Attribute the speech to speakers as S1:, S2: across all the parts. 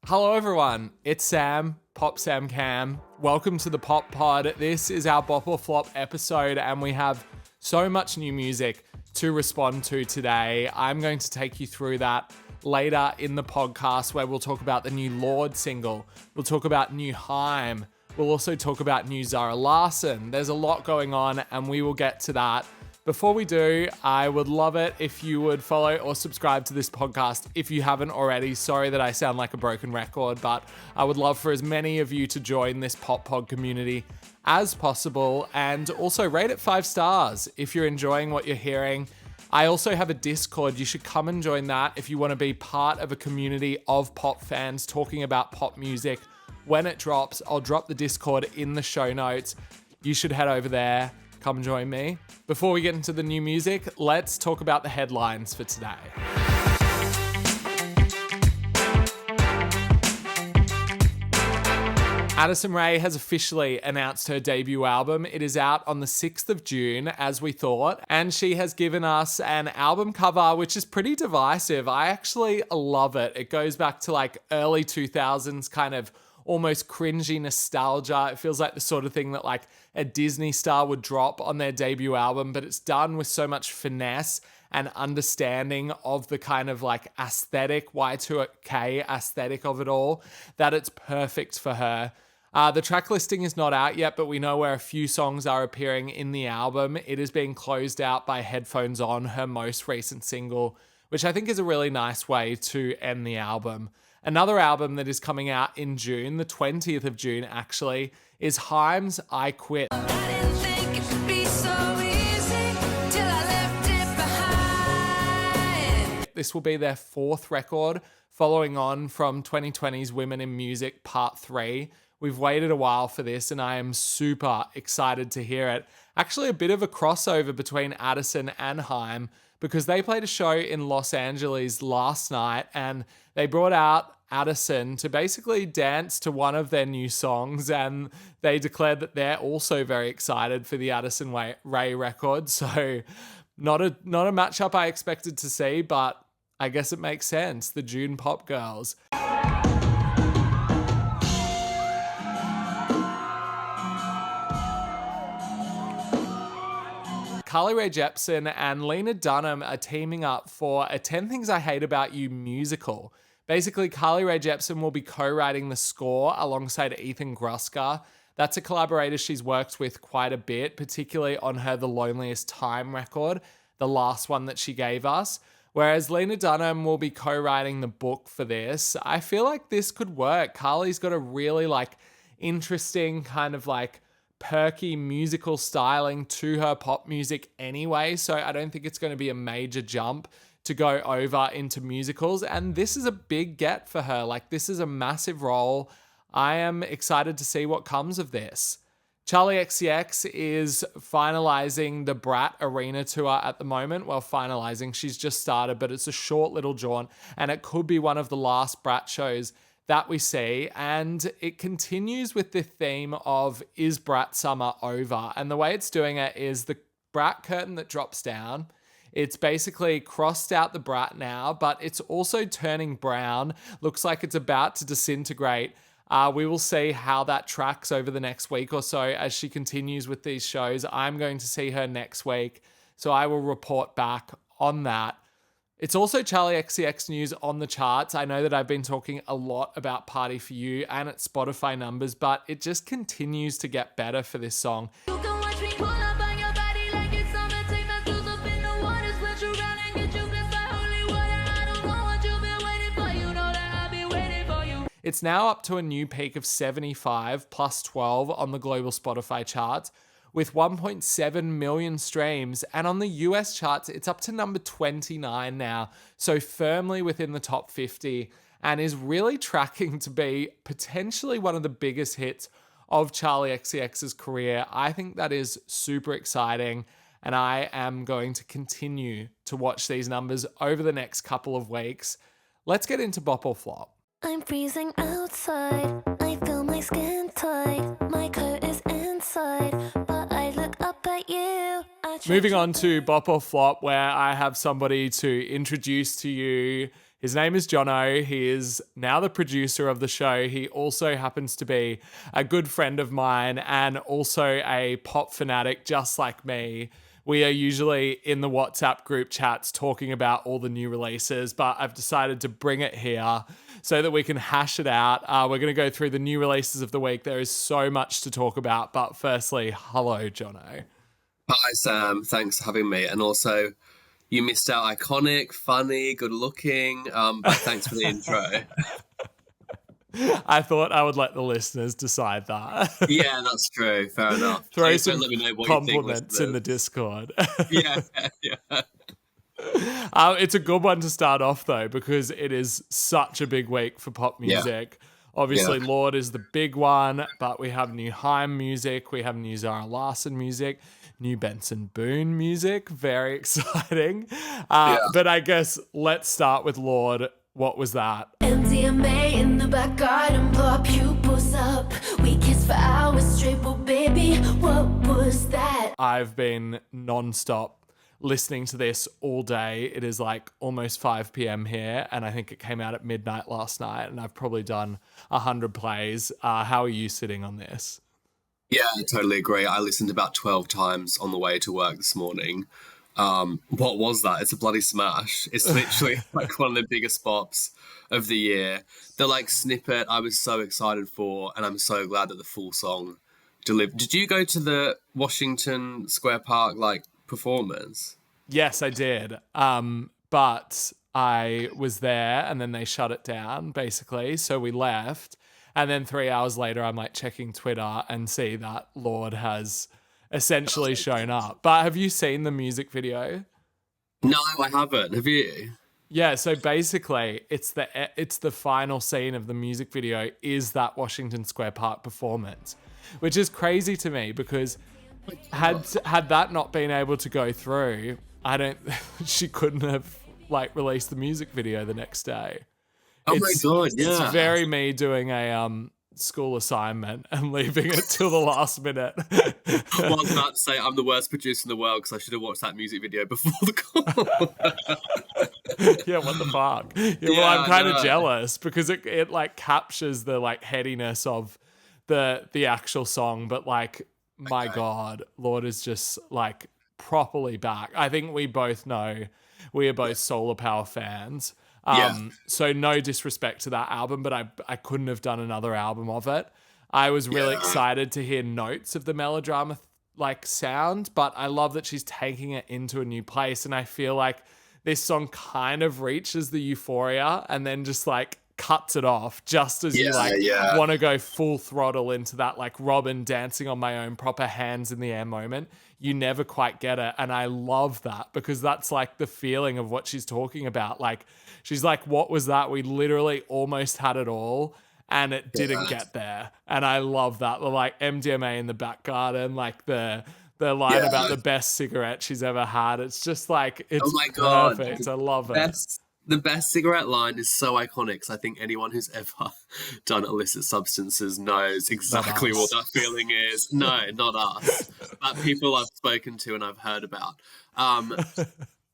S1: Hello everyone, it's Sam, Pop Sam Cam. Welcome to the Pop Pod. This is our Bop or Flop episode and we have so much new music to respond to today. I'm going to take you through that later in the podcast where we'll talk about the new Lorde single. We'll talk about new Haim. We'll also talk about new Zara Larsson. There's a lot going on and we will get to that. Before we do, I would love it if you would follow or subscribe to this podcast if you haven't already. Sorry that I sound like a broken record, but I would love for as many of you to join this Pop Pod community as possible, and also rate it 5 stars if you're enjoying what you're hearing. I also have a Discord. You should come and join that if you want to be part of a community of pop fans talking about pop music. When it drops, I'll drop the Discord in the show notes. You should head over there. Come join me. Before we get into the new music, let's talk about the headlines for today. Addison Rae has officially announced her debut album. It is out on the 6th of June, as we thought, and she has given us an album cover, which is pretty divisive. I actually love it. It goes back to like early 2000s kind of almost cringy nostalgia. It feels like the sort of thing that like a Disney star would drop on their debut album, but it's done with so much finesse and understanding of the kind of like aesthetic, Y2K aesthetic of it all, that it's perfect for her. The track listing is not out yet, but we know where a few songs are appearing in the album. It is being closed out by Headphones On, her most recent single, which I think is a really nice way to end the album. Another album that is coming out in June, the 20th of June actually, is Haim's I Quit. This will be their 4th record, following on from 2020's Women in Music Part 3. We've waited a while for this and I am super excited to hear it. Actually a bit of a crossover between Addison and Haim, because they played a show in Los Angeles last night and they brought out Addison to basically dance to one of their new songs, and they declared that they're also very excited for the Addison Rae record. So not a matchup I expected to see, but I guess it makes sense. The June Pop Girls. Rae Jepsen and Lena Dunham are teaming up for a 10 Things I Hate About You musical. Basically, Rae Jepsen will be co-writing the score alongside Ethan Gruska. That's a collaborator she's worked with quite a bit, particularly on her The Loneliest Time record, the last one that she gave us. Whereas Lena Dunham will be co-writing the book for this. I feel like this could work. Carly's got a really like interesting kind of like perky musical styling to her pop music anyway, so I don't think it's going to be a major jump to go over into musicals, and this is a big get for her. Like, this is a massive role. I am excited to see what comes of this. Charli XCX is finalizing the Brat Arena tour at the moment. Well, finalizing, she's just started, but it's a short little jaunt, and it could be one of the last Brat shows that we see, and it continues with the theme of is Brat Summer over? And the way it's doing it is the Brat curtain that drops down. It's basically crossed out the Brat now, but it's also turning brown. Looks like it's about to disintegrate. We will see how that tracks over the next week or so as she continues with these shows. I'm going to see her next week, so I will report back on that. It's also Charli XCX news on the charts. I know that I've been talking a lot about Party For You and its Spotify numbers, but it just continues to get better for this song. It's now up to a new peak of 75 plus 12 on the global Spotify charts with 1.7 million streams. And on the US charts, it's up to number 29 now. So firmly within the top 50 and is really tracking to be potentially one of the biggest hits of Charli XCX's career. I think that is super exciting. And I am going to continue to watch these numbers over the next couple of weeks. Let's get into Bop or Flop.
S2: I'm freezing outside, I feel my skin tight, my coat is inside, but I look up at you.
S1: Moving on to Bop or Flop, where I have somebody to introduce to you His name is Jono. He is now the producer of the show. He also happens to be a good friend of mine and also a pop fanatic just like me. We are usually in the WhatsApp group chats talking about all the new releases, but I've decided to bring it here so that we can hash it out. We're going to go through the new releases of the week. There is so much to talk about, but firstly, hello, Jono.
S3: Hi, Sam. Thanks for having me. And also, you missed out iconic, funny, good looking, but thanks for the intro.
S1: I thought I would let the listeners decide that.
S3: Yeah, that's true. Fair enough.
S1: Throw
S3: Please
S1: some
S3: don't let me know what
S1: compliments
S3: you think,
S1: in the Discord.
S3: Yeah.
S1: It's a good one to start off, though, because it is such a big week for pop music. Yeah. Obviously, Lorde is the big one, but we have new Haim music. We have new Zara Larsson music. New Benson Boone music. Very exciting. But I guess let's start with Lorde. What was that?
S2: MDMA in the back garden, blow pupils up. We kissed for hours straight, but baby, what was that?
S1: I've been non-stop listening to this all day. It is like almost 5 p.m. here, and I think it came out at midnight last night, and I've probably done 100 plays. How are you sitting on this?
S3: Yeah, I totally agree. I listened about 12 times on the way to work this morning. What was that? It's a bloody smash. It's literally like one of the biggest pops of the year. The like snippet I was so excited for, and I'm so glad that the full song delivered. Did you go to the Washington Square Park like performance?
S1: Yes, I did. But I was there and then they shut it down basically. So we left. And then 3 hours later, I'm like checking Twitter and see that Lorde has essentially shown up. But have you seen the music video?
S3: No, I haven't. Have you?
S1: Yeah, so basically it's the final scene of the music video is that Washington Square Park performance, which is crazy to me because had that not been able to go through, she couldn't have like released the music video the next day.
S3: Oh my God, yeah.
S1: It's very me doing a school assignment and leaving it till the last minute.
S3: I was about to say I'm the worst producer in the world because I should have watched that music video before the call.
S1: Yeah, what the fuck? Yeah, well, I'm kind of jealous because it like captures the like headiness of the actual song, but like my God, Lorde is just like properly back. I think we both know we are both Solar Power fans. So no disrespect to that album, but I couldn't have done another album of it. I was really excited to hear notes of the melodrama like sound, but I love that she's taking it into a new place. And I feel like this song kind of reaches the euphoria and then just like cuts it off just as you want to go full throttle into that like Robin dancing on my own proper hands in the air moment. You never quite get it. And I love that because that's like the feeling of what she's talking about. Like she's like, what was that? We literally almost had it all and it didn't get there. And I love that. The like MDMA in the back garden, like the line about the best cigarette she's ever had. It's just like, it's perfect. I love it.
S3: The best cigarette line is so iconic because I think anyone who's ever done illicit substances knows exactly what that feeling is. No, not us. But people I've spoken to and I've heard about.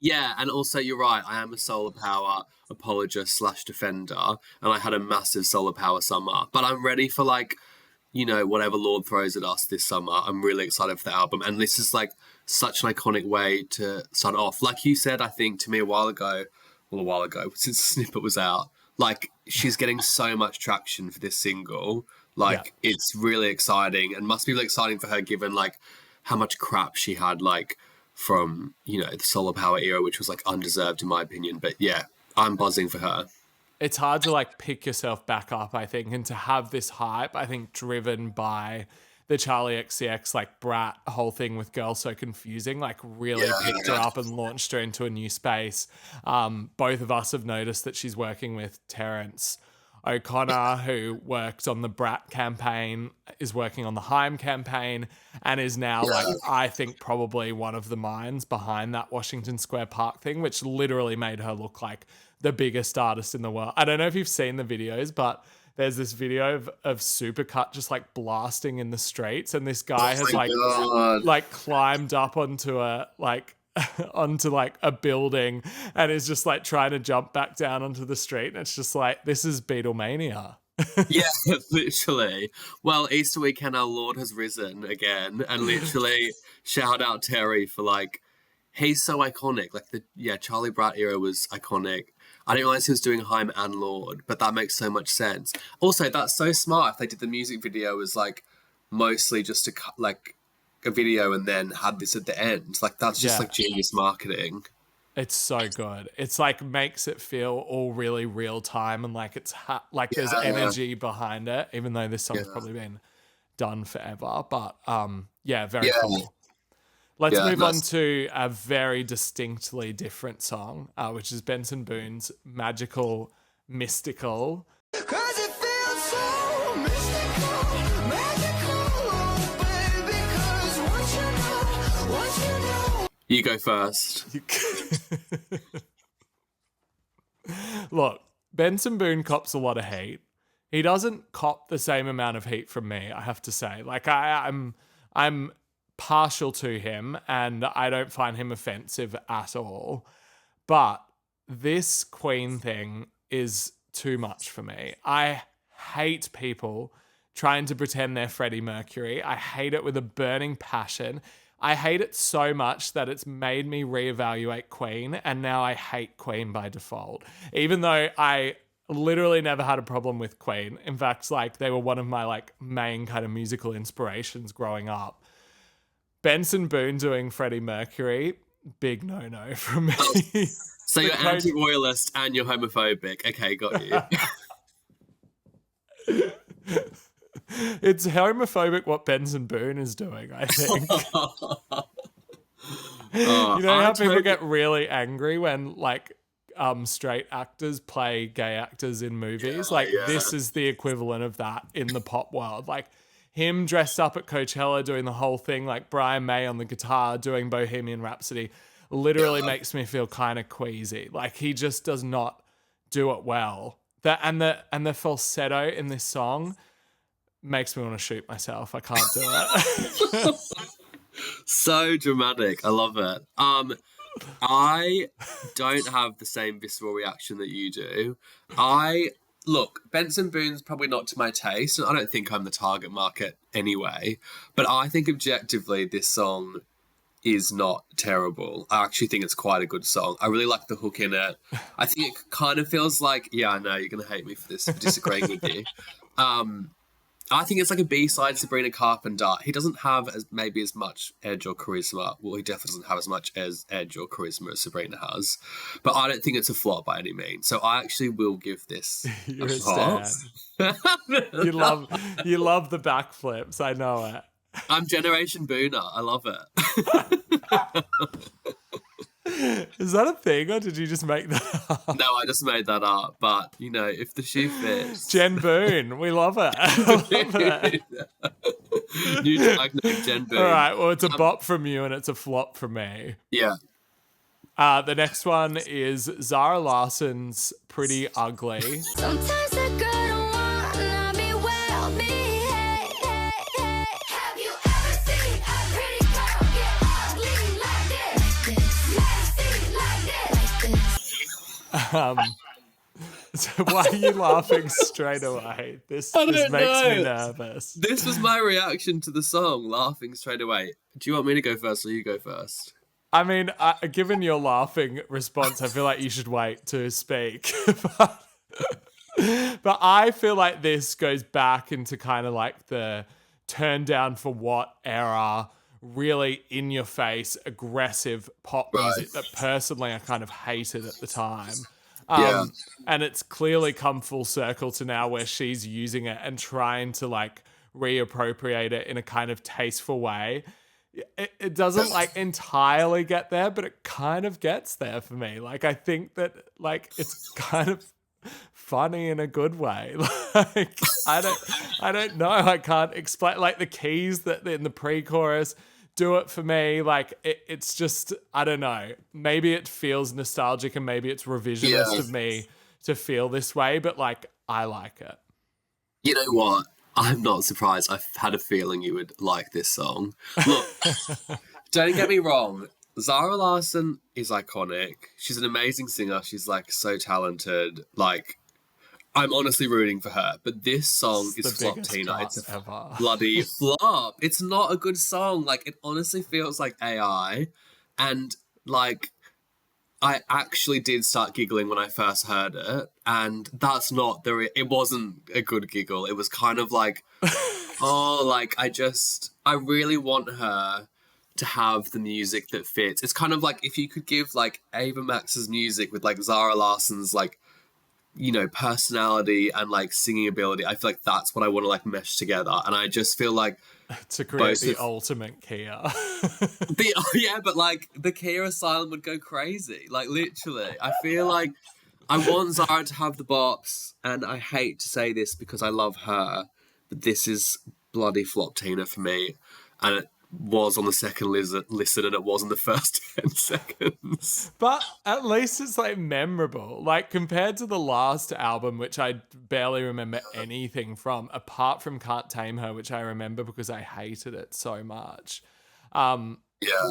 S3: Yeah, and also you're right. I am a solar power apologist / defender, and I had a massive solar power summer. But I'm ready for like, you know, whatever Lorde throws at us this summer. I'm really excited for the album, and this is like such an iconic way to start off. Like you said, I think to me a while ago, since the snippet was out, like she's getting so much traction for this single. Like it's really exciting and must be really exciting for her given like how much crap she had like from, you know, the solar power era, which was like undeserved in my opinion. But yeah, I'm buzzing for her.
S1: It's hard to like pick yourself back up, I think, and to have this hype, I think driven by the Charli XCX like brat whole thing with Girl So Confusing, like really picked her up and launched her into a new space. Both of us have noticed that she's working with Terrence O'Connor, who worked on the Brat campaign, is working on the Haim campaign, and is now like, I think probably one of the minds behind that Washington Square Park thing, which literally made her look like the biggest artist in the world. I don't know if you've seen the videos, but there's this video of Supercut just like blasting in the streets, and this guy has like climbed up onto a like onto like a building and is just like trying to jump back down onto the street. And it's just like, this is Beatlemania.
S3: Yeah, literally. Well, Easter weekend, our Lorde has risen again, and literally shout out Terry for like, he's so iconic. Like Charlie Brat era was iconic. I didn't realize he was doing Haim and Lorde, but that makes so much sense. Also, that's so smart. If they did the music video as like mostly just a video and then had this at the end, like that's just like genius marketing.
S1: It's so good. It's like makes it feel all really real time and like it's there's energy behind it, even though this song's probably been done forever. But very cool. Let's move on to a very distinctly different song, which is Benson Boone's Magical Mystical.
S4: 'Cause it feels so mystical, magical, baby, 'cause once you know.
S3: You go first.
S1: Look, Benson Boone cops a lot of hate. He doesn't cop the same amount of heat from me, I have to say. Like I'm partial to him and I don't find him offensive at all. But this Queen thing is too much for me. I hate people trying to pretend they're Freddie Mercury. I hate it with a burning passion. I hate it so much that it's made me reevaluate Queen, and now I hate Queen by default. Even though I literally never had a problem with Queen. In fact, like they were one of my like main kind of musical inspirations growing up. Benson Boone doing Freddie Mercury, big no-no from me.
S3: So you're anti-royalist and you're homophobic. Okay, got you.
S1: It's homophobic what Benson Boone is doing, I think. You know how people get really angry when like straight actors play gay actors in movies? This is the equivalent of that in the pop world. Like him dressed up at Coachella doing the whole thing, like Brian May on the guitar doing Bohemian Rhapsody, literally makes me feel kind of queasy. Like he just does not do it well. And the falsetto in this song makes me want to shoot myself. I can't do it.
S3: So dramatic. I love it. I don't have the same visceral reaction that you do. Look, Benson Boone's probably not to my taste, and I don't think I'm the target market anyway, but I think objectively this song is not terrible. I actually think it's quite a good song. I really like the hook in it. I think it kind of feels like, I know you're going to hate me for this, for disagreeing with you. I think it's like a B-side Sabrina Carpenter. He doesn't have as much edge or charisma. Well, he definitely doesn't have as much edge or charisma as Sabrina has. But I don't think it's a flop by any means. So I actually will give this
S1: You're
S3: a
S1: a
S3: flop.
S1: stan. You love the backflips. I know it.
S3: I'm Generation Booner. I love it.
S1: Is that a thing, or did you just make that up?
S3: No, I just made that up. But, if the shoe fits.
S1: Jen Boone. We love it.
S3: New tag name, Jen Boone.
S1: All right. Well, it's a bop from you and it's a flop from me.
S3: Yeah.
S1: The next one is Zara Larson's Pretty Ugly.
S2: Sometimes a girl don't wanna be well behaved. Have you ever seen a pretty girl get ugly like this? Nasty like this?
S1: So why are you laughing straight away? This makes me nervous.
S3: This was my reaction to the song, laughing straight away. Do you want me to go first or you go first?
S1: I mean, given your laughing response, I feel like you should wait to speak. But I feel like this goes back into kind of like the turn down for what era, really in your face, aggressive pop music that personally I kind of hated at the time. And it's clearly come full circle to now where she's using it and trying to like reappropriate it in a kind of tasteful way. It doesn't like entirely get there, but it kind of gets there for me. Like I think that like it's kind of funny in a good way. Like I don't know. I can't explain. Like the keys that in the pre-chorus do it for me. Like it's just, I don't know. Maybe it feels nostalgic and maybe it's revisionist of me to feel this way, but like I like it.
S3: You know what? I'm not surprised. I've had a feeling you would like this song. Look, don't get me wrong. Zara Larsson is iconic. She's an amazing singer. She's like so talented. Like, I'm honestly rooting for her. But this song
S1: It's
S3: is
S1: the
S3: Flop
S1: biggest
S3: Tina.
S1: flop
S3: It's a
S1: ever.
S3: bloody flop. It's not a good song. Like, it honestly feels like AI. And like, I actually did start giggling when I first heard it. And that's not it wasn't a good giggle. It was kind of like, oh, like, I really want her to have the music that fits. It's kind of like if you could give like Ava Max's music with like Zara Larsson's like, you know, personality and like singing ability. I feel like that's what I want to like mesh together. And I just feel like
S1: To create
S3: both
S1: the
S3: of-
S1: ultimate Kia.
S3: but like the Kia Asylum would go crazy. Like literally. I feel like I want Zara to have the bops, and I hate to say this because I love her, but this is bloody Flop Tina for me. And it was on the second listen and it was in the first 10 seconds.
S1: But at least it's like memorable. Like compared to the last album, which I barely remember anything from, apart from Can't Tame Her, which I remember because I hated it so much.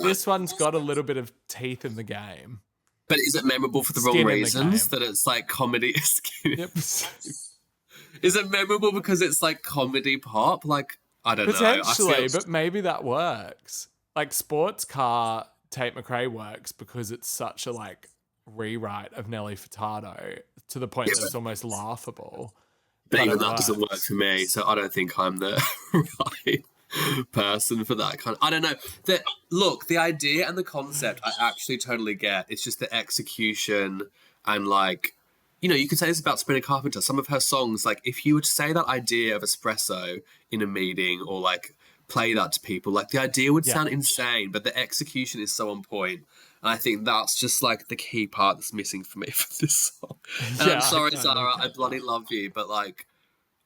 S1: This one's got a little bit of teeth in the game.
S3: But is it memorable for the
S1: Skin
S3: wrong
S1: in the
S3: reasons?
S1: game.
S3: That it's like comedy?
S1: Yep.
S3: Is it memorable because it's like comedy pop? Like, I don't know.
S1: Potentially, but maybe that works. Like Sports Car Tate McRae works because it's such a like rewrite of Nelly Furtado to the point that it's almost laughable.
S3: But even
S1: it
S3: that doesn't work for me, so I don't think I'm the right person for that kind of. I don't know. The idea and the concept I actually totally get. It's just the execution and like, you know, you could say this about Sabrina Carpenter. Some of her songs, like if you were to say that idea of espresso in a meeting or like play that to people, like the idea would sound insane, but the execution is so on point. And I think that's just like the key part that's missing for me for this song. And I'm sorry, Zara, I bloody love you, but like,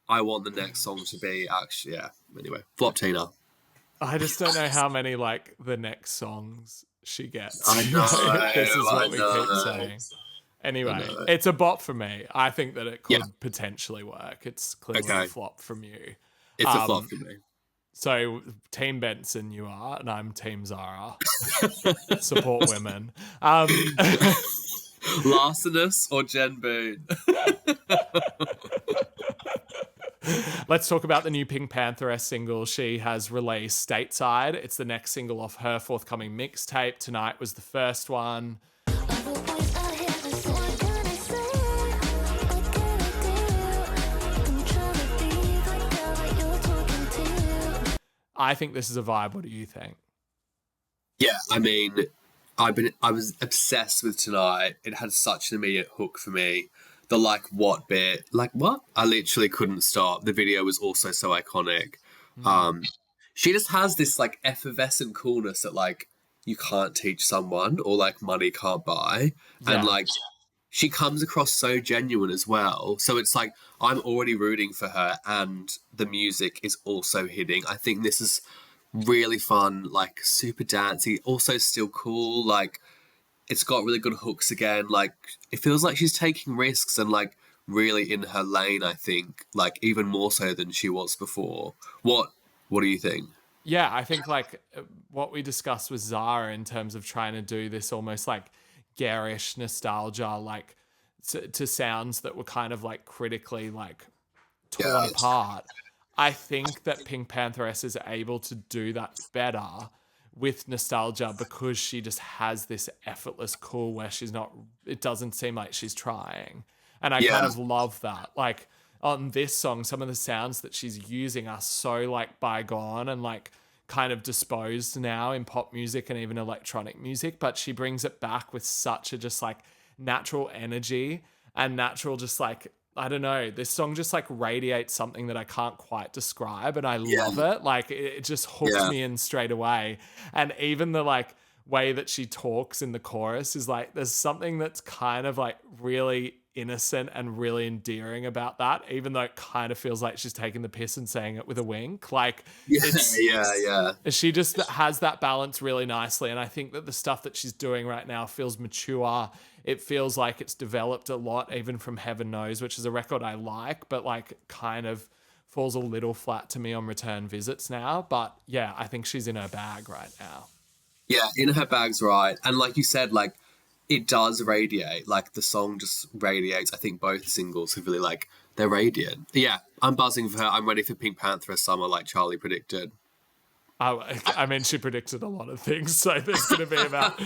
S3: I want the next song to be actually, Anyway, Flop Tina.
S1: I just don't know how many like the next songs she gets.
S3: I know,
S1: This is what
S3: I
S1: we
S3: know.
S1: keep saying. Anyway, it's a bop for me. I think that it could potentially work. It's clearly a flop from you.
S3: It's a flop for me.
S1: So, Team Benson, you are, and I'm Team Zara. Support women.
S3: Larcenous or Jen Boone?
S1: Let's talk about the new PinkPantheress single she has released, Stateside. It's the next single off her forthcoming mixtape. Tonight was the first one. I think this is a vibe. What do you think?
S3: Yeah, I mean, I was obsessed with Tonight. It had such an immediate hook for me. The like what bit, like what? I literally couldn't stop. The video was also so iconic. She just has this like effervescent coolness that like you can't teach someone or like money can't buy. And like she comes across so genuine as well. So it's like I'm already rooting for her and the music is also hitting. I think this is really fun, like super dancey, also still cool. Like it's got really good hooks again. Like it feels like she's taking risks and like really in her lane, I think, like even more so than she was before. What do you think?
S1: Yeah, I think like what we discussed with Zara in terms of trying to do this almost like garish nostalgia, like to sounds that were kind of like critically like torn apart. I think that PinkPantheress is able to do that better with nostalgia because she just has this effortless cool where it doesn't seem like she's trying. And I kind of love that. Like on this song, some of the sounds that she's using are so like bygone and like kind of disposed now in pop music and even electronic music, but she brings it back with such a just like natural energy and natural just like, I don't know, this song just like radiates something that I can't quite describe and I love it. Like it just hooks me in straight away. And even the like way that she talks in the chorus is like, there's something that's kind of like really innocent and really endearing about that, even though it kind of feels like she's taking the piss and saying it with a wink. Like she just has that balance really nicely. And I think that the stuff that she's doing right now feels mature. It feels like it's developed a lot, even from Heaven Knows, which is a record I like, but like kind of falls a little flat to me on return visits now. But yeah, I think she's in her bag right now.
S3: Yeah, In Her Bag's right. And like you said, like, it does radiate. Like, the song just radiates. I think both singles have really, like, they're radiant. Yeah, I'm buzzing for her. I'm ready for Pink Pantheress summer, like Charli predicted.
S1: I mean, she predicted a lot of things, so there's going to be about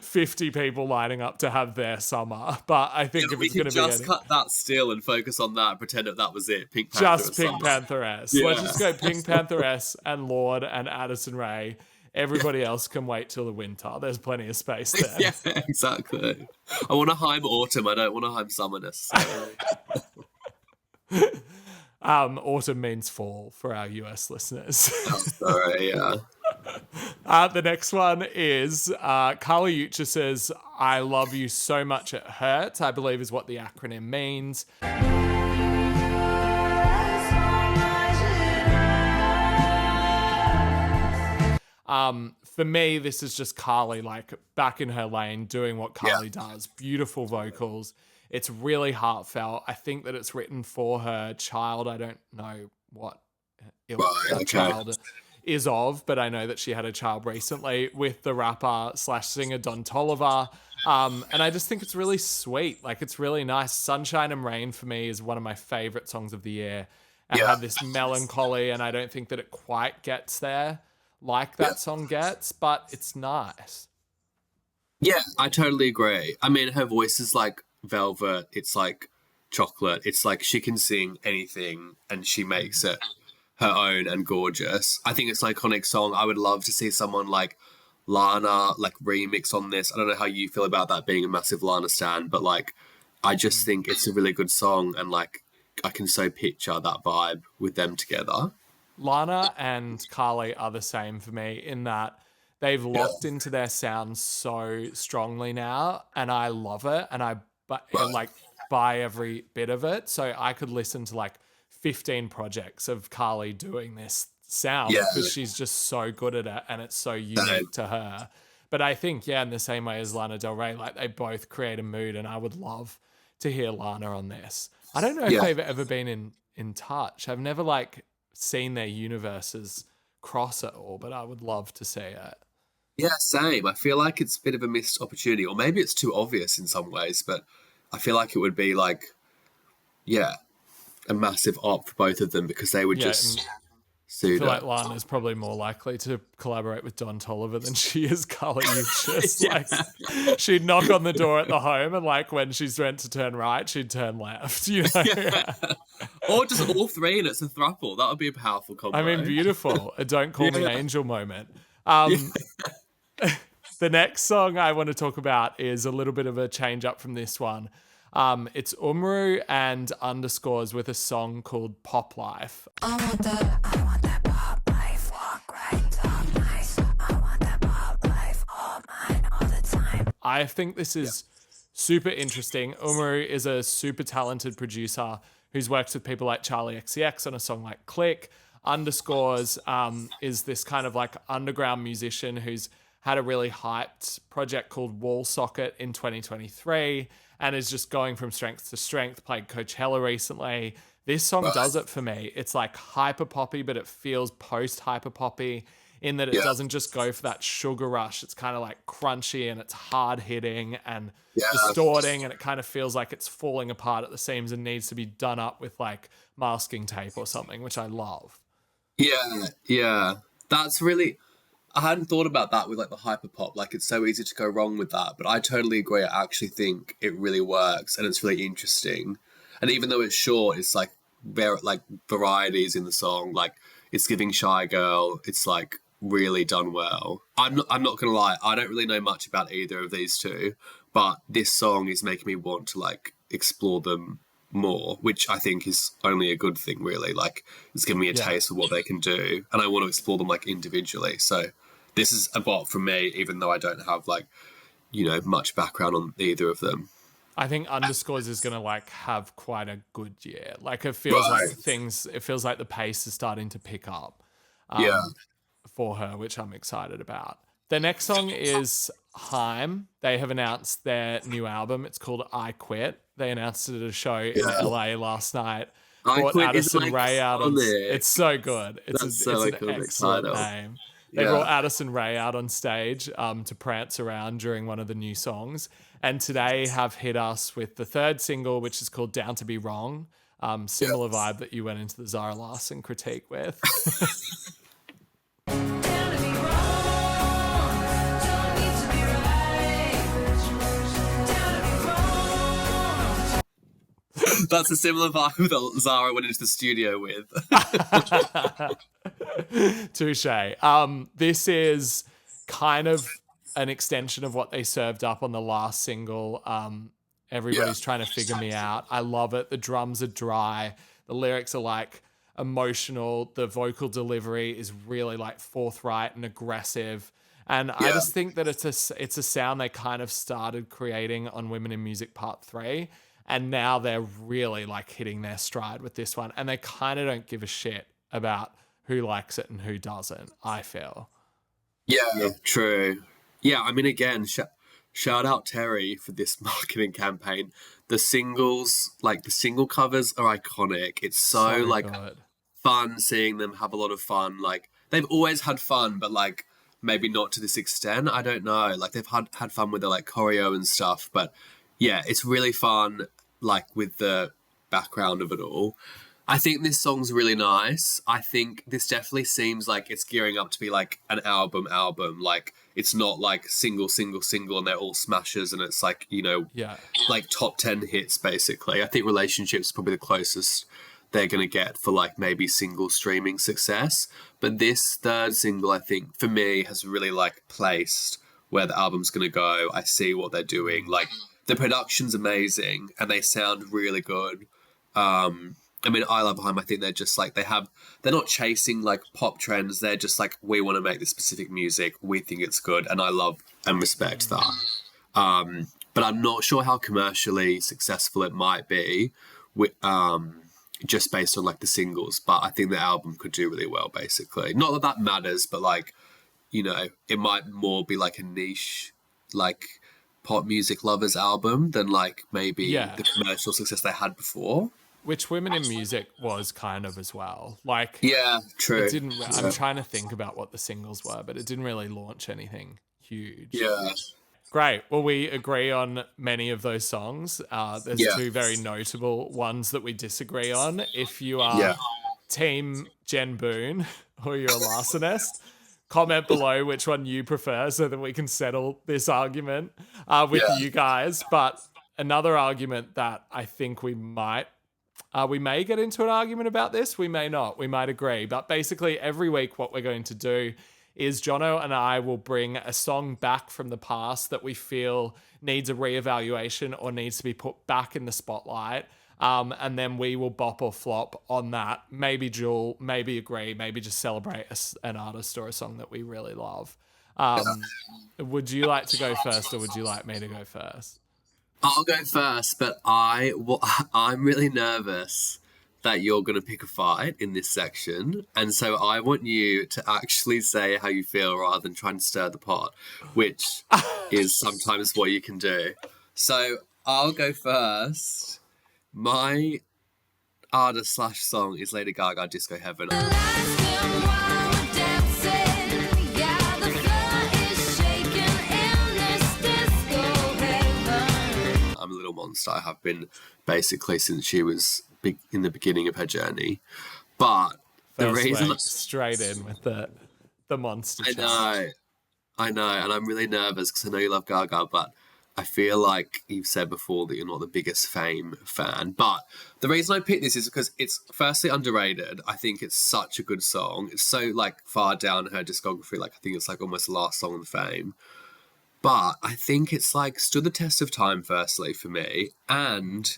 S1: 50 people lining up to have their summer. But I think if
S3: We
S1: it's going
S3: could
S1: to be
S3: just cut that still and focus on that and pretend that was it. Pink Pantheress
S1: just Pink
S3: summer.
S1: Pantheress.
S3: Yeah.
S1: Let's just go Pink Pantheress and Lorde and Addison Rae. Everybody else can wait till the winter. There's plenty of space there.
S3: Yeah, exactly. I want a Haim autumn. I don't want a Haim summer necessarily.
S1: Autumn means fall for our US listeners.
S3: Sorry, yeah.
S1: The next one is Carly Uchis' I Love You So Much It Hurts, I believe is what the acronym means. For me, this is just Carly, like, back in her lane, doing what Carly does. Beautiful vocals. It's really heartfelt. I think that it's written for her child. I don't know what her child is of, but I know that she had a child recently with the rapper / singer Don Toliver. And I just think it's really sweet. Like, it's really nice. Sunshine and Rain for me is one of my favorite songs of the year. And had this melancholy, and I don't think that it quite gets there like that song gets, but it's nice.
S3: Yeah, I totally agree. I mean, her voice is like velvet. It's like chocolate. It's like she can sing anything and she makes it her own and gorgeous. I think it's an iconic song. I would love to see someone like Lana like remix on this. I don't know how you feel about that, being a massive Lana stan, but like I just think it's a really good song, and like I can so picture that vibe with them together.
S1: Lana and Carly are the same for me in that they've locked into their sound so strongly now, and I love it, and I like buy every bit of it. So I could listen to like 15 projects of Carly doing this sound because she's just so good at it, and it's so unique to her. But I think, in the same way as Lana Del Rey, like, they both create a mood, and I would love to hear Lana on this. I don't know if they've ever been in touch. I've never like seen their universes cross at all, but I would love to see it.
S3: Yeah, same. I feel like it's a bit of a missed opportunity, or maybe it's too obvious in some ways, but I feel like it would be like, a massive op for both of them, because they would just
S1: I
S3: suit
S1: feel
S3: it.
S1: like Lana's probably more likely to collaborate with Don Toliver than she is Carly Uchis. Like, she'd knock on the door at the home, and like when she's meant to turn right, she'd turn left, you know?
S3: Or just all three and it's a throuple. That would be a powerful combo.
S1: I mean, beautiful. A Don't Call Me Angel moment. The next song I want to talk about is a little bit of a change up from this one. It's Umru and Underscores with a song called Pop Life.
S2: I want that pop life. Walk right, talk nice. I want that pop life. All mine, all the time.
S1: I think this is super interesting. Umru is a super talented producer who's worked with people like Charli XCX on a song like Click. Underscores is this kind of like underground musician who's had a really hyped project called Wall Socket in 2023 and is just going from strength to strength, played Coachella recently. This song does it for me. It's like hyper poppy, but it feels post hyper poppy in that it doesn't just go for that sugar rush. It's kind of like crunchy and it's hard hitting and distorting, and it kind of feels like it's falling apart at the seams and needs to be done up with like masking tape or something, which I love.
S3: Yeah. That's really... I hadn't thought about that with like the hyperpop. Like, it's so easy to go wrong with that, but I totally agree. I actually think it really works and it's really interesting. And even though it's short, it's like varieties in the song. Like, it's giving Shy Girl. It's like really done well. I'm not gonna lie. I don't really know much about either of these two, but this song is making me want to like explore them more, which I think is only a good thing, really. Like, it's giving me a taste of what they can do, and I want to explore them like individually. So this is a bot from me, even though I don't have like, you know, much background on either of them.
S1: I think Underscores is going to like have quite a good year. Like, it feels it feels like the pace is starting to pick up for her, which I'm excited about. The next song is Haim. They have announced their new album. It's called I Quit. They announced it at a show in LA last night. Brought Addison Rae out. It's so good. It's an excellent name. They brought Addison Rae out on stage to prance around during one of the new songs. And today have hit us with the third single, which is called Down to Be Wrong. Similar vibe that you went into the Zara Larsson critique with.
S3: That's a similar vibe that Zara went into the studio with.
S1: Touche. This is kind of an extension of what they served up on the last single. Everybody's trying to figure me out. I love it. The drums are dry. The lyrics are like emotional. The vocal delivery is really like forthright and aggressive. And I just think that it's a sound they kind of started creating on Women in Music Part 3. And now they're really like hitting their stride with this one. And they kind of don't give a shit about who likes it and who doesn't, I feel.
S3: Yeah, true. Yeah, I mean, again, shout out Terry for this marketing campaign. The singles, like the single covers are iconic. It's so like
S1: good.
S3: Fun seeing them have a lot of fun. Like they've always had fun, but like maybe not to this extent. I don't know. Like they've had fun with their like choreo and stuff, but yeah, it's really fun, like with the background of it all. I think this song's really nice. I think this definitely seems like it's gearing up to be like an album. Like it's not like single and they're all smashes and it's like, you know, like top 10 hits basically. I think Relationship's probably the closest they're going to get for like maybe single streaming success. But this third single, I think for me has really like placed where the album's going to go. I see what they're doing. Like the production's amazing and they sound really good. I mean, I love Haim. I think they're just like, they're not chasing like pop trends. They're just like, we want to make this specific music. We think it's good. And I love and respect that. But I'm not sure how commercially successful it might be just based on like the singles. But I think the album could do really well, basically. Not that that matters, but like, you know, it might more be like a niche, like pop music lovers album than like maybe the commercial success they had before.
S1: Which Women in Music was kind of as well. Like,
S3: yeah, true.
S1: It didn't. I'm trying to think about what the singles were, but it didn't really launch anything huge.
S3: Yeah.
S1: Great. Well, we agree on many of those songs. There's two very notable ones that we disagree on. If you are Team Jen Boone or you're a Larsonist, comment below which one you prefer so that we can settle this argument with you guys. But another argument that I think we may get into an argument about this. We may not. We might agree. But basically, every week, what we're going to do is Jono and I will bring a song back from the past that we feel needs a reevaluation or needs to be put back in the spotlight. And then we will bop or flop on that. Maybe duel, maybe agree, maybe just celebrate an artist or a song that we really love. Would you like to go first or would you like me to go first?
S3: I'll go first, but I'm really nervous that you're going to pick a fight in this section. And so I want you to actually say how you feel rather than try and stir the pot, which is sometimes what you can do. So I'll go first. My artist/song is Lady Gaga, Disco Heaven. I'm a little monster. I have been basically since she was in the beginning of her journey. But the reason
S1: straight in with the monster.
S3: I know, and I'm really nervous because I know you love Gaga, but I feel like you've said before that you're not the biggest Fame fan. But the reason I picked this is because it's firstly underrated. I think it's such a good song. It's so like far down her discography. Like I think it's like almost the last song on Fame. But I think it's like stood the test of time, firstly, for me. And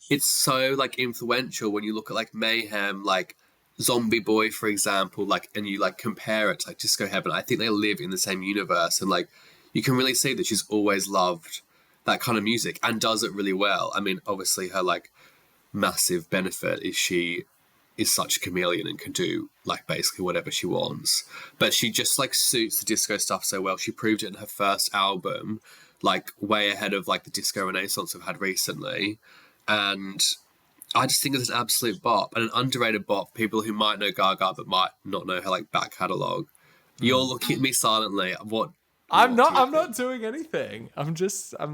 S3: it's so like influential when you look at like Mayhem, like Zombie Boy, for example, like, and you like compare it to like Disco Heaven. I think they live in the same universe. And like, you can really see that she's always loved that kind of music and does it really well. I mean, obviously her like massive benefit is she is such a chameleon and can do like basically whatever she wants, but she just like suits the disco stuff so well. She proved it in her first album, like way ahead of like the disco renaissance we've had recently. And I just think it's an absolute bop and an underrated bop. People who might know Gaga but might not know her like back catalogue. You're looking at me silently. What?
S1: I'm
S3: what do you
S1: not doing anything. I'm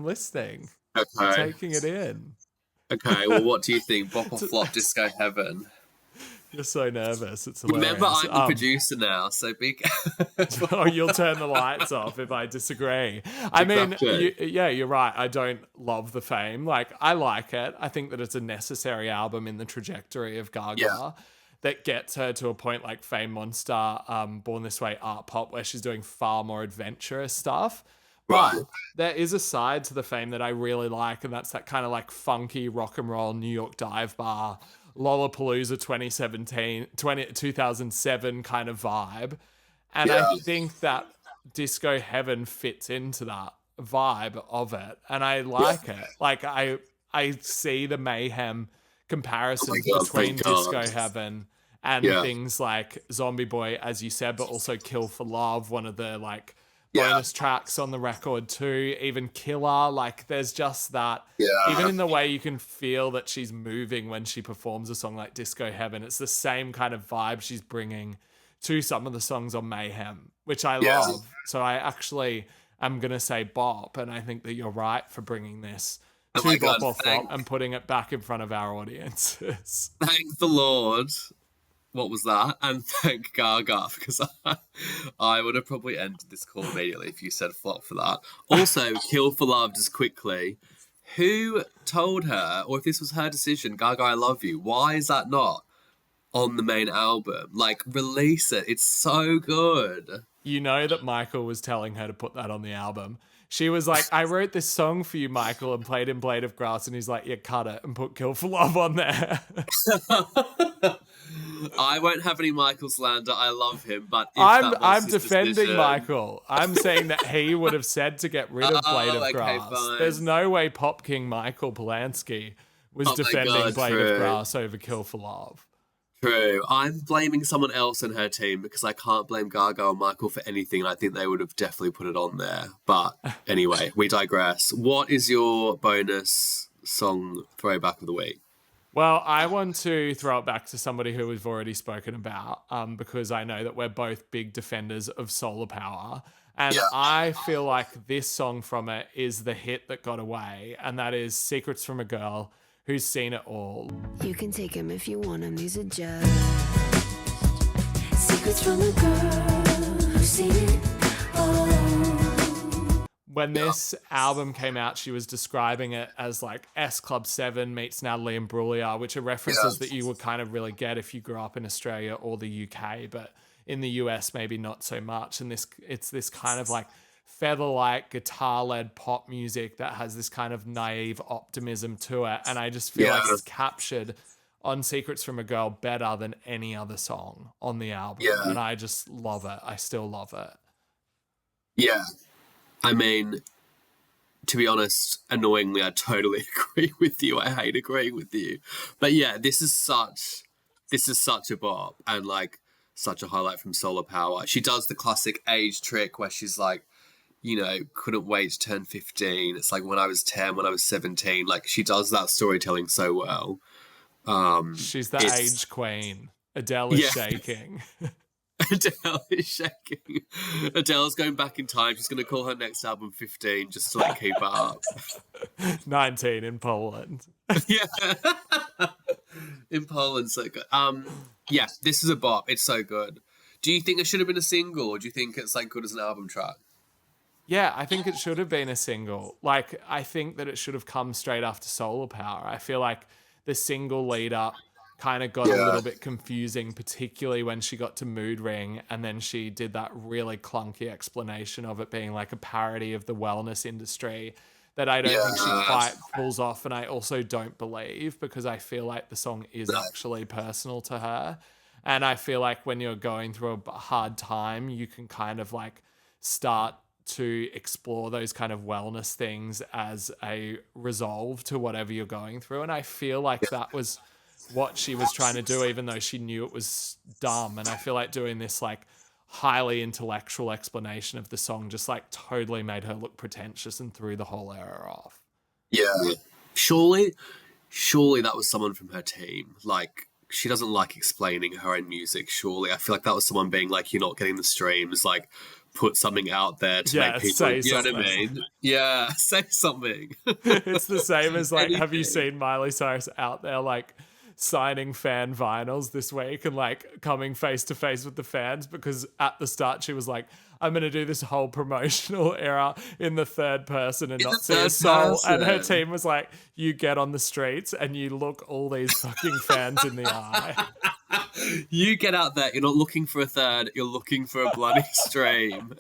S1: listening.
S3: think? Okay.
S1: Taking it in.
S3: Okay. Well, what do you think? Bop or flop? Disco Heaven.
S1: You're so nervous. It's hilarious.
S3: Remember, I'm the producer now, so be.
S1: Oh, you'll turn the lights off if I disagree. I mean,
S3: Exactly.
S1: you're right. I don't love the fame. Like, I like it. I think that it's a necessary album in the trajectory of Gaga
S3: Yeah.
S1: that gets her to a point like Fame Monster, Born This Way, Art Pop, where she's doing far more adventurous stuff. But
S3: Right.
S1: there is a side to the fame that I really like, and that's that kind of like funky rock and roll New York dive bar, Lollapalooza 2007 kind of vibe. And I
S3: Yeah.
S1: think that Disco Heaven fits into that vibe of it. And I like it. Like I see the mayhem comparisons
S3: God,
S1: between
S3: thank God.
S1: Disco Heaven and
S3: Yeah.
S1: things like Zombie Boy, as you said, but also Kill for Love, one of the like
S3: Yeah.
S1: bonus tracks on the record too, even Killer. Like there's just that,
S3: Yeah.
S1: even in the way you can feel that she's moving when she performs a song like Disco Heaven, it's the same kind of vibe she's bringing to some of the songs on Mayhem, which I
S3: Yeah.
S1: love. So I actually am going to say bop, and I think that you're right for bringing this
S3: Oh
S1: to
S3: my
S1: bop
S3: God,
S1: or flop and putting it back in front of our audiences.
S3: Thank the Lord. What was that? And thank Gaga, because I would have probably ended this call immediately if you said flop for that. Also, Kill for Love, just quickly. Who told her, or if this was her decision, Gaga, I love you, why is that not on the main album? Like, release it. It's so good.
S1: You know that Michael was telling her to put that on the album. She was like, I wrote this song for you, Michael, and played in Blade of Grass. And he's like, yeah, cut it and put Kill for Love on there.
S3: I won't have any Michael slander. I love him, but if that was
S1: I'm
S3: his
S1: defending
S3: decision-
S1: Michael. I'm saying that he would have said to get rid of Blade of
S3: okay,
S1: Grass.
S3: fine.
S1: There's no way Pop King Michael Polanski was
S3: Oh my
S1: defending
S3: God,
S1: Blade
S3: true.
S1: of Grass over Kill for Love.
S3: True. I'm blaming someone else in her team because I can't blame Gaga or Michael for anything, and I think they would have definitely put it on there. But anyway, we digress. What is your bonus song throwback of the week?
S1: Well, I want to throw it back to somebody who we've already spoken about because I know that we're both big defenders of solar power. And
S3: Yeah.
S1: I feel like this song from it is the hit that got away, and that is Secrets from a Girl Who's Seen It All.
S2: You can take him if you want him, these are just secrets from a girl who's seen it all.
S1: When this album came out, she was describing it as like S Club 7 meets Natalie Imbruglia, which are references that you would kind of really get if you grew up in Australia or the UK, but in the US maybe not so much. And it's this kind of like feather-like guitar-led pop music that has this kind of naive optimism to it. And I just feel like it's captured on Secrets from a Girl better than any other song on the album.
S3: Yeah.
S1: And I just love it. I still love it.
S3: Yeah. I mean, to be honest, annoyingly, I totally agree with you. I hate agreeing with you. But yeah, this is such a bop and like such a highlight from Solar Power. She does the classic age trick where she's like, you know, couldn't wait to turn 15. It's like when I was 10, when I was 17. Like she does that storytelling so well.
S1: She's the
S3: It's-
S1: age queen. Adele is
S3: Yeah.
S1: shaking.
S3: Adele is shaking. Adele's going back in time. She's going to call her next album 15 just to like keep up.
S1: 19 in Poland.
S3: Yeah. In Poland, so good. Yeah, this is a bop. It's so good. Do you think it should have been a single, or do you think it's like good as an album track?
S1: Yeah, I think it should have been a single. Like, I think that it should have come straight after Solar Power. I feel like the single lead up kind of got a little bit confusing, particularly when she got to Mood Ring and then she did that really clunky explanation of it being like a parody of the wellness industry that I don't think she quite pulls off. And I also don't believe, because I feel like the song is actually personal to her. And I feel like when you're going through a hard time, you can kind of like start to explore those kind of wellness things as a resolve to whatever you're going through. And I feel like that was what she was trying to do, even though she knew it was dumb. And I feel like doing this like highly intellectual explanation of the song just like totally made her look pretentious and threw the whole era off.
S3: Yeah. Surely that was someone from her team. Like, she doesn't like explaining her own music, surely. I feel like that was someone being like, you're not getting the streams, like, put something out there to make people,
S1: say
S3: you know what I
S1: something.
S3: mean? Yeah, say something.
S1: It's the same as like, have you
S3: Anything.
S1: seen Miley Cyrus out there like signing fan vinyls this week and like coming face to face with the fans? Because at the start she was like, I'm going to do this whole promotional era in the third person and
S3: In
S1: not
S3: the
S1: see a
S3: third
S1: soul. And her
S3: person.
S1: team was like, you get on the streets and you look all these fucking fans in the eye.
S3: You get out there, you're not looking for a third, you're looking for a bloody stream.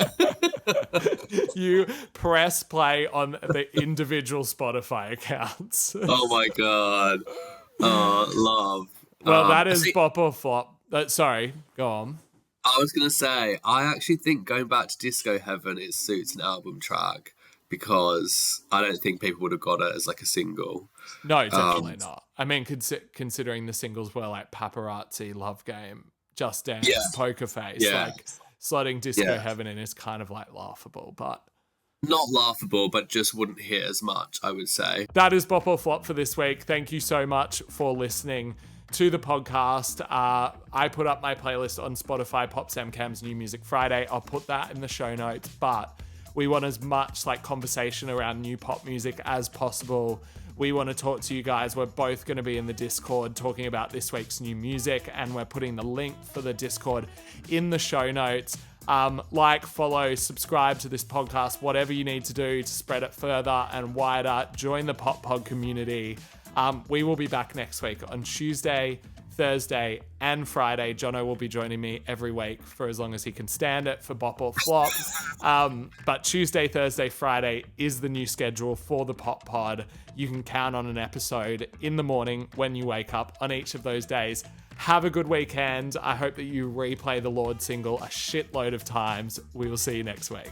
S1: You press play on the individual Spotify accounts.
S3: Oh my god. Oh, love.
S1: Well, that
S3: I
S1: is
S3: see-
S1: bop or flop. Sorry, go on.
S3: I was going to say, I actually think going back to Disco Heaven, it suits an album track because I don't think people would have got it as like a single.
S1: No, definitely not. I mean, considering the singles were like Paparazzi, Love Game, Just Dance,
S3: Yeah.
S1: Poker Face,
S3: Yeah.
S1: like slotting Disco
S3: Yeah.
S1: Heaven in is kind of like laughable, but
S3: Not laughable, but just wouldn't hit as much, I would say.
S1: that is bop or flop for this week. Thank you so much for listening to the podcast. I put up my playlist on Spotify, Pop Sam Cam's New Music Friday. I'll put that in the show notes, but we want as much like conversation around new pop music as possible. We want to talk to you guys. We're both going to be in the Discord talking about this week's new music, and we're putting the link for the Discord in the show notes. Like, follow, subscribe to this podcast, whatever you need to do to spread it further and wider. Join the Pop Pod community. We will be back next week on Tuesday, Thursday, and Friday. Jono will be joining me every week for as long as he can stand it for Bop or Flop. But Tuesday, Thursday, Friday is the new schedule for the Pop Pod. You can count on an episode in the morning when you wake up on each of those days. Have a good weekend. I hope that you replay the Lorde single a shitload of times. We will see you next week.